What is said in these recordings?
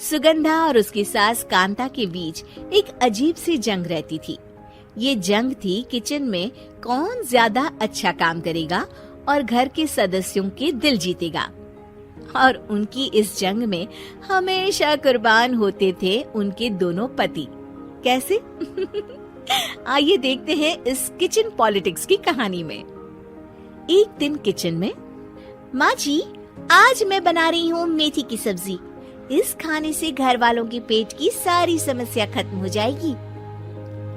सुगंधा और उसकी सास कांता के बीच एक अजीब सी जंग रहती थी। ये जंग थी किचन में कौन ज्यादा अच्छा काम करेगा और घर के सदस्यों के दिल जीतेगा। और उनकी इस जंग में हमेशा कुर्बान होते थे उनके दोनों पति। कैसे? आइए देखते हैं इस किचन पॉलिटिक्स की कहानी में। एक दिन किचन में, माँ जी, आज मैं बना रही हूँ मेथी की सब्जी। इस खाने से घर वालों के पेट की सारी समस्या खत्म हो जाएगी।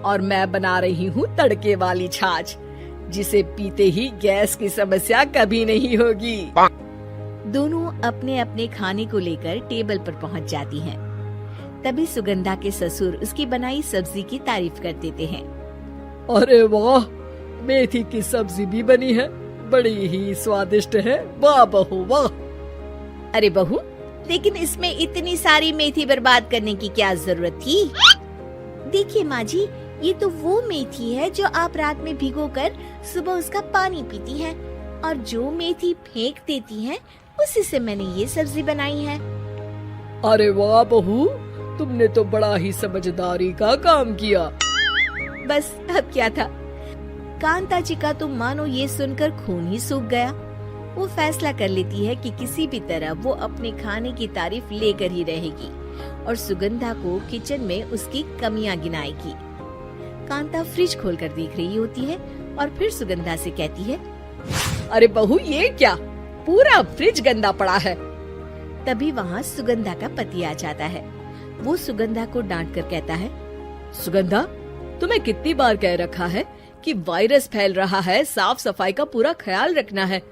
और मैं बना रही हूँ तड़के वाली छाछ, जिसे पीते ही गैस की समस्या कभी नहीं होगी। दोनों अपने अपने खाने को लेकर टेबल पर पहुँच जाती हैं। तभी सुगंधा के ससुर उसकी बनाई सब्जी की तारीफ कर देते हैं। अरे वाह, मेथी की सब्जी भी बनी है, बड़ी ही स्वादिष्ट है। वाह बहू वाह। अरे बहू, लेकिन इसमें इतनी सारी मेथी बर्बाद करने की क्या जरूरत थी? देखिए माँ जी, ये तो वो मेथी है जो आप रात में भिगोकर सुबह उसका पानी पीती हैं, और जो मेथी फेंक देती हैं, उसी से मैंने ये सब्जी बनाई है। अरे वाह बहू, तुमने तो बड़ा ही समझदारी का काम किया। बस अब क्या था, कांता जी का तो मानो ये सुनकर खून ही सूख गया। वो फैसला कर लेती है कि किसी भी तरह वो अपने खाने की तारीफ लेकर ही रहेगी और सुगंधा को किचन में उसकी कमियां गिनाएगी। कांता फ्रिज खोलकर देख रही होती है और फिर सुगंधा से कहती है, अरे बहू, ये क्या, पूरा फ्रिज गंदा पड़ा है। तभी वहाँ सुगंधा का पति आ जाता है। वो सुगंधा को डांट कर कहता है, सुगंधा, तुम्हें कितनी बार कह रखा है कि वायरस फैल रहा है, साफ सफाई का पूरा ख्याल रखना है,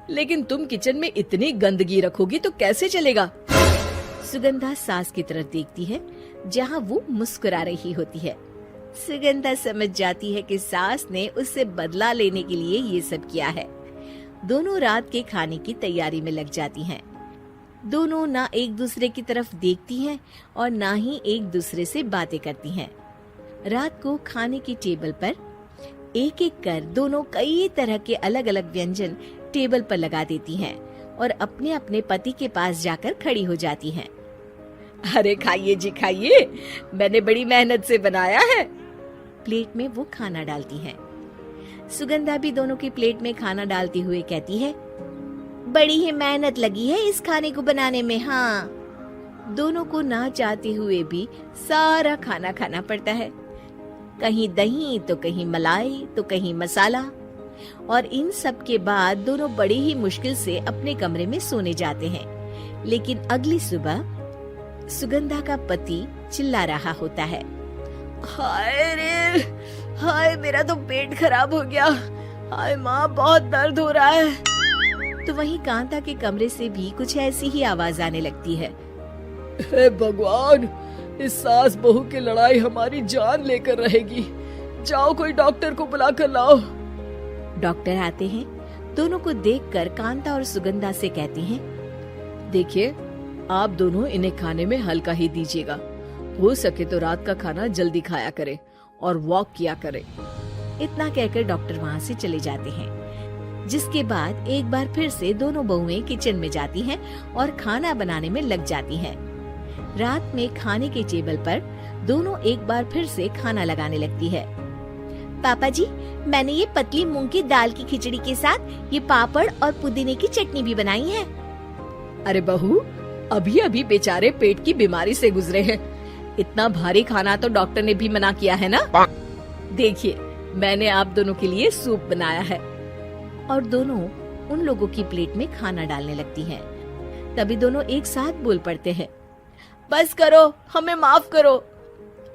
लेकिन तुम किचन में इतनी गंदगी रखोगी तो कैसे चलेगा। सुगंधा सास की तरफ देखती है जहाँ वो मुस्कुरा रही होती है। सुगंधा समझ जाती है कि सास ने उससे बदला लेने के लिए ये सब किया है। दोनों रात के खाने की तैयारी में लग जाती हैं। दोनों ना एक दूसरे की तरफ देखती हैं और ना ही एक दूसरे से बातें करती हैं। रात को खाने की टेबल पर एक एक कर दोनों कई तरह के अलग अलग व्यंजन टेबल पर लगा देती हैं और अपने अपने पति के पास जाकर खड़ी हो जाती हैं। अरे खाइए जी खाइए, मैंने बड़ी मेहनत से बनाया है। प्लेट में वो खाना डालती हैं। सुगंधा भी दोनों की प्लेट में खाना डालती हुए कहती है, बड़ी ही मेहनत लगी है इस खाने को बनाने में। हाँ, दोनों को ना चाहते हुए भी सारा खाना खाना पड़ता है। कहीं दही तो कहीं मलाई तो कहीं मसाला। और इन सब के बाद दोनों बड़ी ही मुश्किल से अपने कमरे में सोने जाते हैं। लेकिन अगली सुबह सुगंधा का पति चिल्ला रहा होता है, हाय रे, हाय मेरा तो पेट खराब हो गया। हाय माँ, बहुत दर्द हो रहा है। तो वहीं कांता के कमरे से भी कुछ ऐसी ही आवाज आने लगती है। हे भगवान, इस सास बहू की लड़ाई हमारी जान लेकर रहेगी। जाओ कोई डॉक्टर को बुला कर लाओ। डॉक्टर आते हैं। दोनों को देखकर कांता और सुगंधा से कहते हैं, देखिए, आप दोनों इन्हें खाने में हल्का ही दीजिएगा। हो सके तो रात का खाना जल्दी खाया करे और वॉक किया करे। इतना कहकर डॉक्टर वहाँ से चले जाते हैं। जिसके बाद एक बार फिर से दोनों बहुएं किचन में जाती हैं और खाना बनाने में लग जाती हैं। रात में खाने के टेबल पर दोनों एक बार फिर से खाना लगाने लगती है। पापा जी, मैंने ये पतली मूंग की दाल की खिचड़ी के साथ ये पापड़ और पुदीने की चटनी भी बनाई है। अरे बहू, अभी अभी बेचारे पेट की बीमारी से गुजरे हैं। इतना भारी खाना तो डॉक्टर ने भी मना किया है ना। देखिए, मैंने आप दोनों के लिए सूप बनाया है। और दोनों उन लोगों की प्लेट में खाना डालने लगती हैं। तभी दोनों एक साथ बोल पड़ते हैं, बस करो, हमें माफ करो।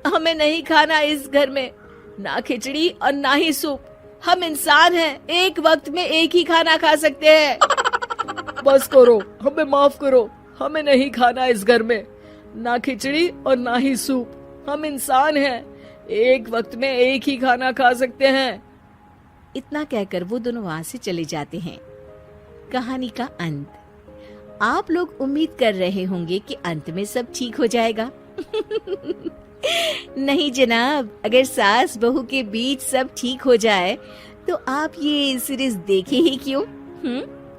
हमें नहीं खाना इस घर में, ना खिचड़ी और ना ही सूप। हम इंसान हैं, एक वक्त में एक ही खाना खा सकते हैं। बस करो, हमें माफ करो। हमें नहीं खाना इस घर में, ना खिचड़ी और ना ही सूप। हम इंसान हैं, एक वक्त में एक ही खाना खा सकते हैं। इतना कहकर वो दोनों वहाँ से चले जाते हैं। कहानी का अंत। आप लोग उम्मीद कर रहे होंगे कि अंत में सब ठीक हो जाएगा। नहीं जनाब, अगर सास बहू के बीच सब ठीक हो जाए तो आप ये सीरीज देखे ही क्यों?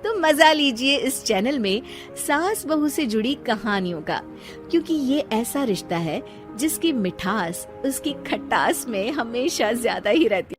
तो मजा लीजिए इस चैनल में सास बहू से जुड़ी कहानियों का, क्योंकि ये ऐसा रिश्ता है जिसकी मिठास उसकी खटास में हमेशा ज्यादा ही रहती है।